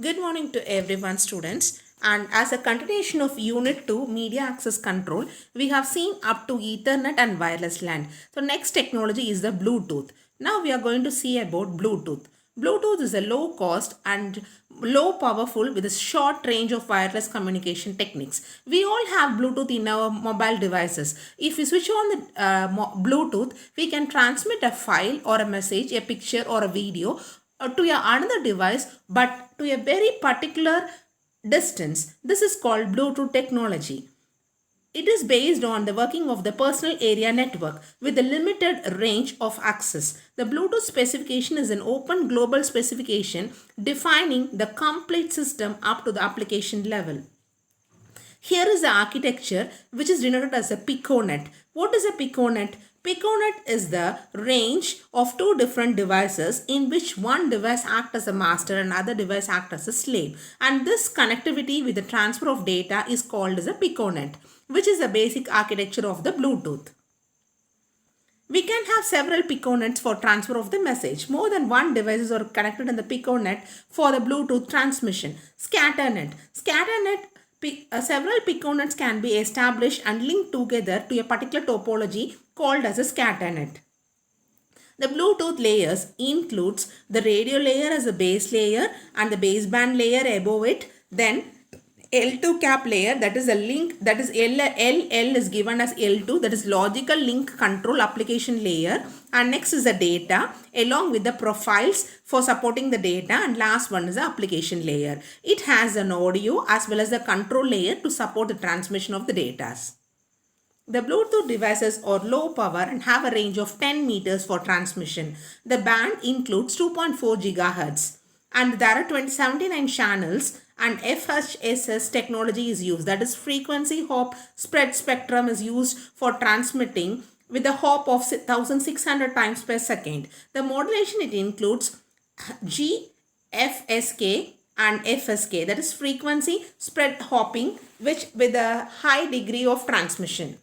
Good morning to everyone, students. And as a continuation of Unit 2 Media Access Control, we have seen up to Ethernet and wireless LAN. So next technology is the Bluetooth. Now we are going to see about Bluetooth. Bluetooth is a low cost and low powerful with a short range of wireless communication techniques. We all have Bluetooth in our mobile devices. If we switch on the Bluetooth, we can transmit a file or a message, a picture or a video to another device but to a very particular distance. This is called Bluetooth technology. It is based on the working of the personal area network with a limited range of access. The Bluetooth specification is an open global specification defining the complete system up to the application level. Here is the architecture which is denoted as a piconet. What is a piconet? Piconet is the range of two different devices in which one device acts as a master and other device acts as a slave. And this connectivity with the transfer of data is called as a piconet, which is the basic architecture of the Bluetooth. We can have several piconets for transfer of the message. More than one devices are connected in the piconet for the Bluetooth transmission. Scatternet. Several piconets can be established and linked together to a particular topology called as a scatternet. The Bluetooth layers includes the radio layer as a base layer and the baseband layer above it. Then L2 cap layer, that is a link, that is LL is given as L2, that is logical link control application layer, and next is the data along with the profiles for supporting the data, and last one is the application layer. It has an audio as well as the control layer to support the transmission of the data. The Bluetooth devices are low power and have a range of 10 meters for transmission. The band includes 2.4 gigahertz and there are 79 channels, and FHSS technology is used, that is frequency hop spread spectrum is used for transmitting with a hop of 1600 times per second. The modulation it includes GFSK and FSK, that is frequency spread hopping, which with a high degree of transmission.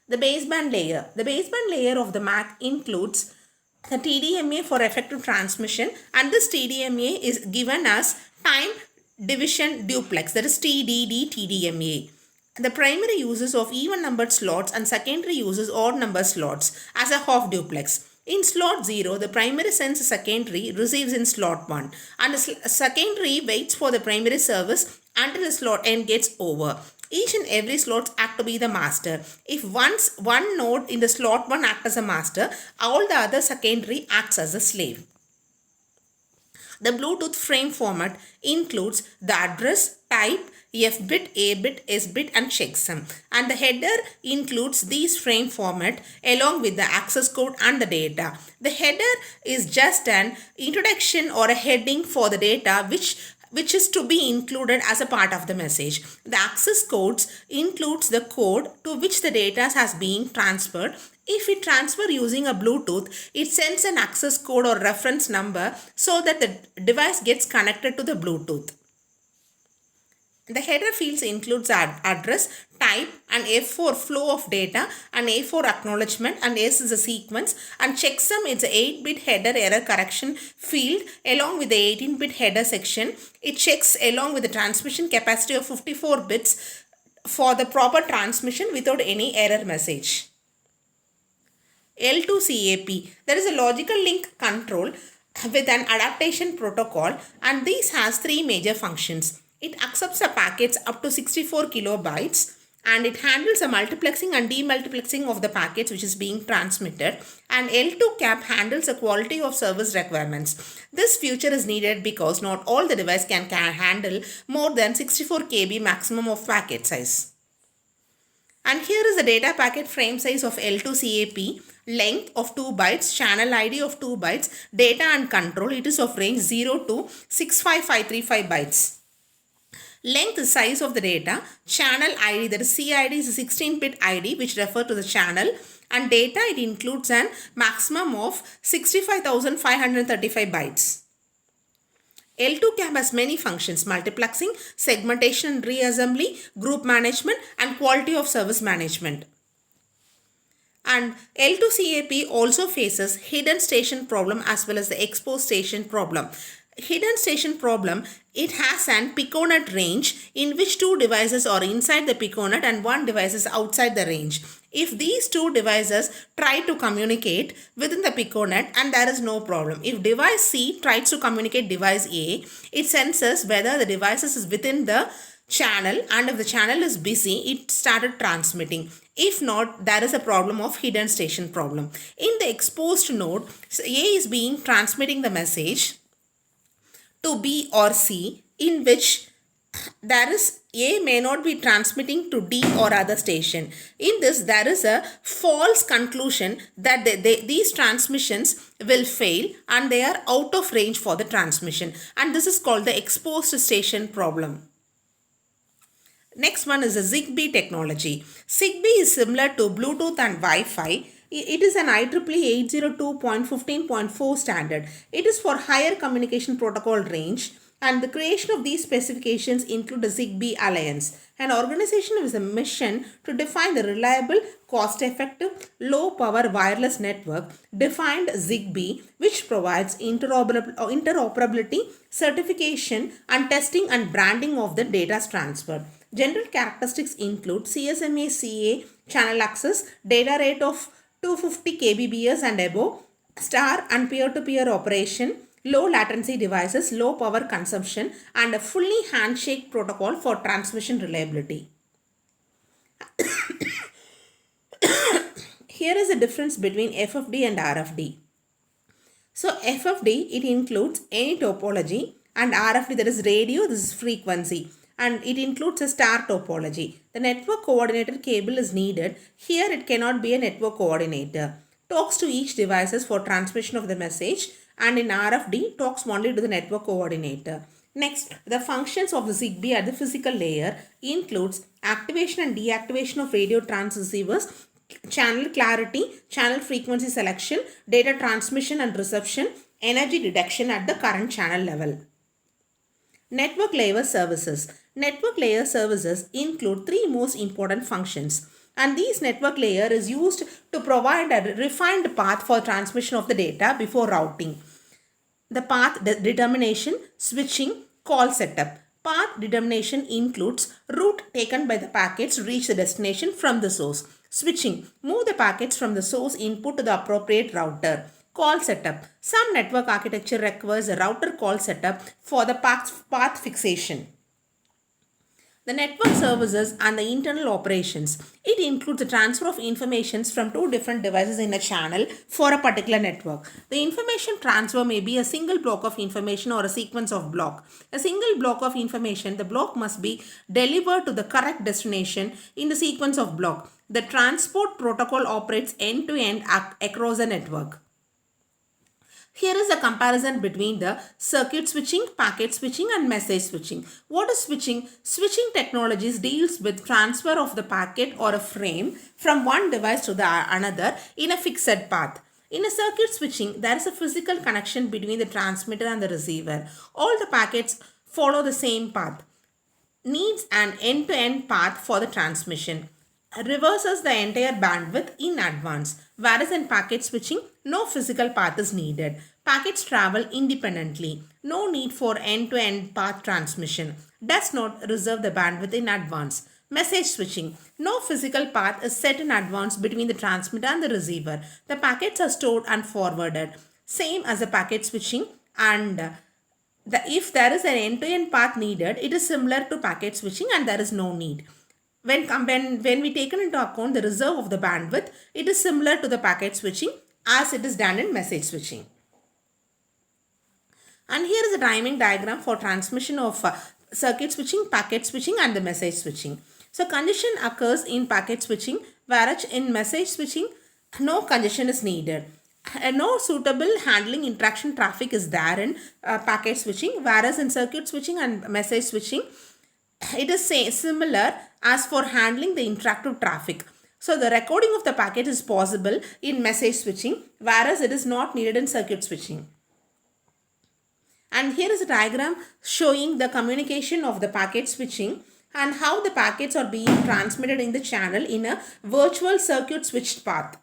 The baseband layer. The baseband layer of the MAC includes the TDMA for effective transmission, and this TDMA is given as time division duplex, that is TDD TDMA. The primary uses of even numbered slots and secondary uses odd number slots as a half duplex. In slot 0, the primary sends a secondary, receives in slot 1, and the secondary waits for the primary service until the slot n gets over. Each and every slot act to be the master. If once one node in the slot 1 acts as a master, all the other secondary acts as a slave. The Bluetooth frame format includes the address, type, F-bit, A-bit, S-bit and checksum. And the header includes these frame format along with the access code and the data. The header is just an introduction or a heading for the data which is to be included as a part of the message. The access codes includes the code to which the data has been transferred. If we transfer using a Bluetooth, it sends an access code or reference number so that the device gets connected to the Bluetooth. The header fields includes address, type, and F for flow of data, and A for acknowledgement, and S is a sequence, and checksum is a 8-bit header error correction field along with the 18-bit header section. It checks along with the transmission capacity of 54 bits for the proper transmission without any error message. L2CAP, there is a logical link control with an adaptation protocol, and this has three major functions. It accepts the packets up to 64 kilobytes, and it handles the multiplexing and demultiplexing of the packets which is being transmitted, and L2CAP handles the quality of service requirements. This feature is needed because not all the device can handle more than 64 KB maximum of packet size. And here is the data packet frame size of L2CAP, length of 2 bytes, channel ID of 2 bytes, data and control, it is of range 0 to 65535 bytes. Length is size of the data, channel ID, that is CID is a 16-bit ID which refer to the channel, and data it includes an maximum of 65,535 bytes. L2CAP has many functions: multiplexing, segmentation and reassembly, group management and quality of service management. And L2CAP also faces hidden station problem as well as the exposed station problem. hidden station problem, it has an piconet range in which two devices are inside the piconet and one device is outside the range. If these two devices try to communicate within the piconet, and there is no problem. If device C tries to communicate device A, it senses whether the devices is within the channel, and if the channel is busy, it started transmitting. If not, there is a problem of hidden station problem. In the exposed node, A is being transmitting the message to B or C, in which there is A may not be transmitting to D or other station. In this, there is a false conclusion that these transmissions will fail and they are out of range for the transmission, and this is called the exposed station problem. Next one is the Zigbee technology. Zigbee is similar to Bluetooth and Wi-Fi. It is an IEEE 802.15.4 standard. It is for higher communication protocol range, and the creation of these specifications include the Zigbee Alliance, an organization with a mission to define the reliable, cost-effective, low-power wireless network defined Zigbee, which provides interoperability, certification, and testing and branding of the data transferred. General characteristics include CSMA CA channel access, data rate of 250 kbps and above, star and peer-to-peer operation, low latency devices, low power consumption, and a fully handshake protocol for transmission reliability. Here is the difference between FFD and RFD. So FFD, it includes any topology, and RFD, that is radio, this is frequency, and it includes a star topology. The network coordinator cable is needed. Here it cannot be a network coordinator. Talks to each devices for transmission of the message, and in RFD talks only to the network coordinator. Next, the functions of the Zigbee at the physical layer includes activation and deactivation of radio transceivers, channel clarity, channel frequency selection, data transmission and reception, energy detection at the current channel level. Network layer services. Network layer services include three most important functions, and these network layer is used to provide a refined path for transmission of the data before routing. The path determination, switching, call setup. Path determination includes route taken by the packets to reach the destination from the source. Switching, move the packets from the source input to the appropriate router. Call setup, some network architecture requires a router call setup for the path fixation. The network services and the internal operations. It includes the transfer of information from two different devices in a channel for a particular network. The information transfer may be a single block of information or a sequence of blocks. A single block of information, the block must be delivered to the correct destination in the sequence of block. The transport protocol operates end-to-end across a network. Here is a comparison between the circuit switching, packet switching and message switching. What is switching? Switching technologies deals with transfer of the packet or a frame from one device to the another in a fixed path. In a circuit switching, there is a physical connection between the transmitter and the receiver. All the packets follow the same path. Needs an end-to-end path for the transmission. Reverses the entire bandwidth in advance, whereas in packet switching, no physical path is needed. Packets travel independently. No need for end-to-end path transmission. Does not reserve the bandwidth in advance. Message switching. No physical path is set in advance between the transmitter and the receiver. The packets are stored and forwarded. Same as the packet switching, and if there is an end-to-end path needed, it is similar to packet switching and there is no need. When we taken into account the reserve of the bandwidth, it is similar to the packet switching as it is done in message switching. And here is a timing diagram for transmission of circuit switching, packet switching and the message switching. So congestion occurs in packet switching, whereas in message switching, no congestion is needed. No suitable handling interaction traffic is there in packet switching, whereas in circuit switching and message switching, it is similar as for handling the interactive traffic. So the recording of the packet is possible in message switching, whereas it is not needed in circuit switching. And here is a diagram showing the communication of the packet switching and how the packets are being transmitted in the channel in a virtual circuit switched path.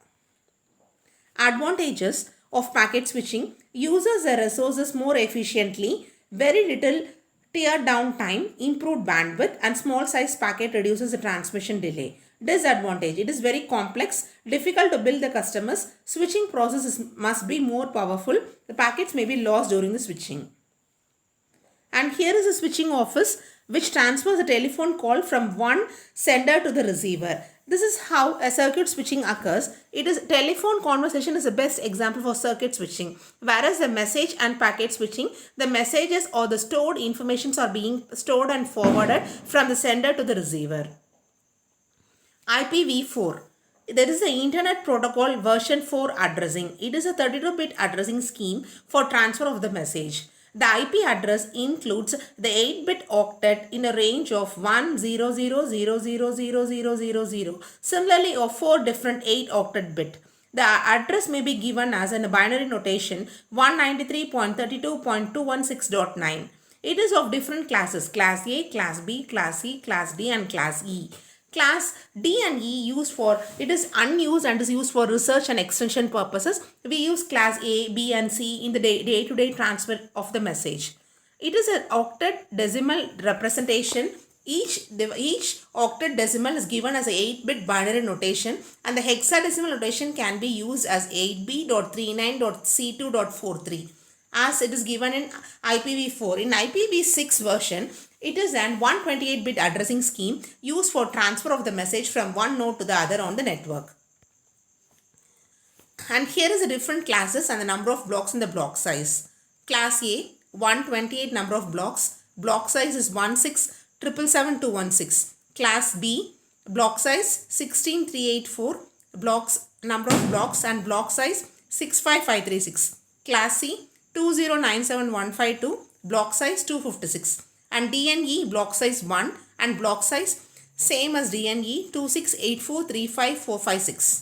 Advantages of packet switching: uses the resources more efficiently Very little tear down time, improved bandwidth, and small size packet reduces the transmission delay. Disadvantage: it is very complex, difficult to build the customers. Switching must be more powerful. The packets may be lost during the switching. And here is a switching office which transfers a telephone call from one sender to the receiver. This is how a circuit switching occurs. Telephone conversation is the best example for circuit switching. Whereas the message and packet switching, the messages or the stored informations are being stored and forwarded from the sender to the receiver. IPv4. There is the Internet Protocol version 4 addressing. It is a 32-bit addressing scheme for transfer of the message. The IP address includes the 8-bit octet in a range of 100000000. Similarly, of 4 different 8-octet bit. The address may be given as in a binary notation 193.32.216.9. It is of different classes: Class A, Class B, Class C, Class D and Class E. Class D and E it is unused and is used for research and extension purposes. We use class A, B and C in the day-to-day transfer of the message. It is an octet decimal representation. Each octet decimal is given as a 8-bit binary notation, and the hexadecimal notation can be used as 8b.39.c2.43 as it is given in IPv4. In IPv6 version, it is an 128-bit addressing scheme used for transfer of the message from one node to the other on the network. And here is the different classes and the number of blocks in the block size. Class A, 128 number of blocks. Block size is 16777216. Class B, block size 16384. Number of blocks and block size 65536. Class C, 2097152. Block size 256. And DNE block size 1 and block size same as DNE 268435456.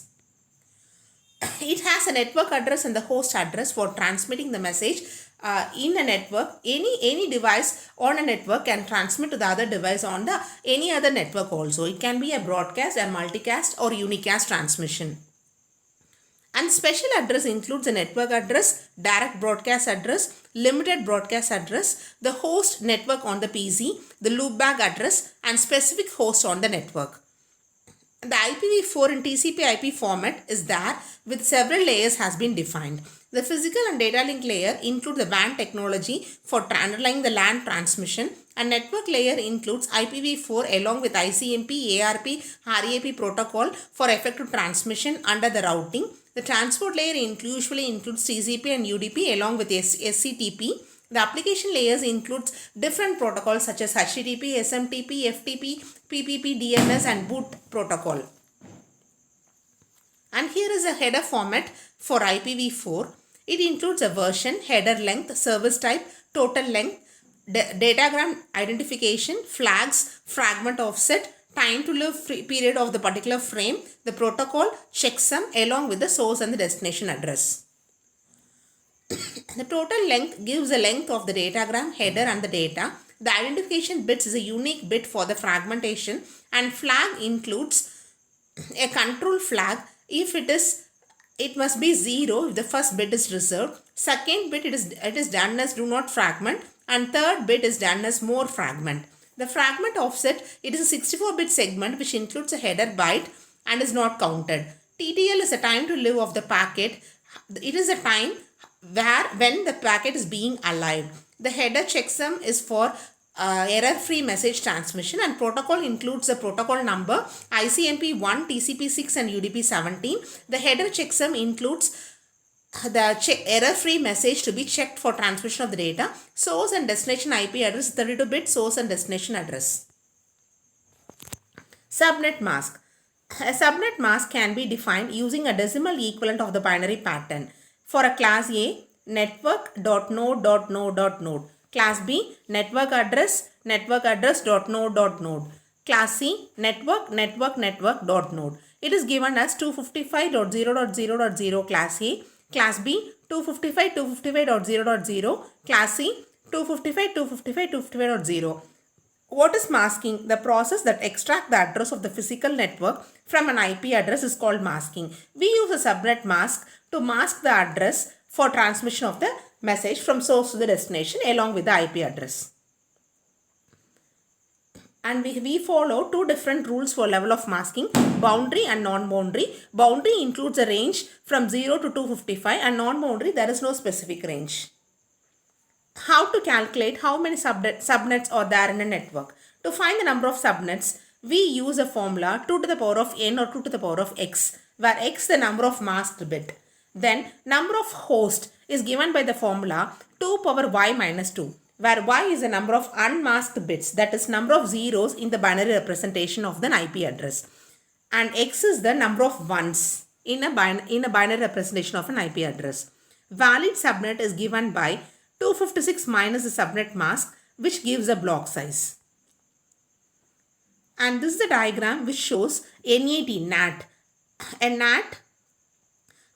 It has a network address and the host address for transmitting the message in a network. Any device on a network can transmit to the other device on any other network also. It can be a broadcast, a multicast or unicast transmission. And special address includes a network address, direct broadcast address, limited broadcast address, the host network on the PC, the loopback address, and specific host on the network. The IPv4 in TCP/IP format is there with several layers has been defined. The physical and data link layer include the WAN technology for underlying the LAN transmission, and network layer includes IPv4 along with ICMP, ARP, RAP protocol for effective transmission under the routing. The transport layer usually includes TCP and UDP along with SCTP. The application layers includes different protocols such as HTTP, SMTP, FTP, PPP, DNS and boot protocol. And here is a header format for IPv4. It includes a version, header length, service type, total length, datagram identification, flags, fragment offset, time to live period of the particular frame, the protocol, checksum along with the source and the destination address. The total length gives the length of the datagram, header and the data. The identification bits is a unique bit for the fragmentation, and flag includes a control flag. If it must be 0 if the first bit is reserved. Second bit it is done as do not fragment, and third bit is done as more fragment. The fragment offset, it is a 64-bit segment which includes a header byte and is not counted. TTL is a time to live of the packet. It is a time when the packet is being alive. The header checksum is for error-free message transmission, and protocol includes the protocol number ICMP 1, TCP 6 and UDP 17. The header checksum includes the error-free message to be checked for transmission of the data. Source and destination IP address, 32-bit source and destination address. Subnet mask. A subnet mask can be defined using a decimal equivalent of the binary pattern. For a class A, network.node.node.node. Class B, network address.node.node. Class C, network.node. It is given as 255.0.0.0 class A. Class B, 255.255.0.0. Class C, 255.255.255.0. What is masking? The process that extracts the address of the physical network from an IP address is called masking. We use a subnet mask to mask the address for transmission of the message from source to the destination along with the IP address. And we follow two different rules for level of masking, boundary and non-boundary. Boundary includes a range from 0 to 255 and non-boundary there is no specific range. How to calculate how many subnets are there in a network? To find the number of subnets, we use a formula 2 to the power of n or 2 to the power of x, where x the number of masked bit. Then number of host is given by the formula 2 power y minus 2. Where y is the number of unmasked bits, that is number of zeros in the binary representation of the IP address, and x is the number of ones in a binary representation of an IP address. Valid subnet is given by 256 minus the subnet mask, which gives a block size. And this is the diagram which shows NAT. A NAT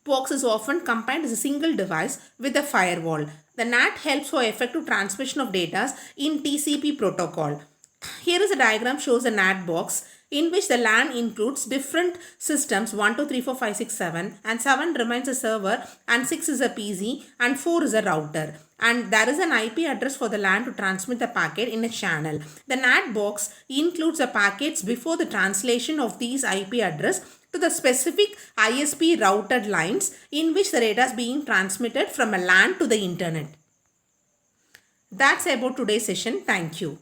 box is often combined as a single device with a firewall. The NAT helps for effective transmission of data in TCP protocol. Here is a diagram shows a NAT box in which the LAN includes different systems 1, 2, 3, 4, 5, 6, 7 and 7 remains a server and 6 is a PC and 4 is a router. And there is an IP address for the LAN to transmit the packet in a channel. The NAT box includes the packets before the translation of these IP address to the specific ISP routed lines in which the data is being transmitted from a LAN to the internet. That's about today's session. Thank you.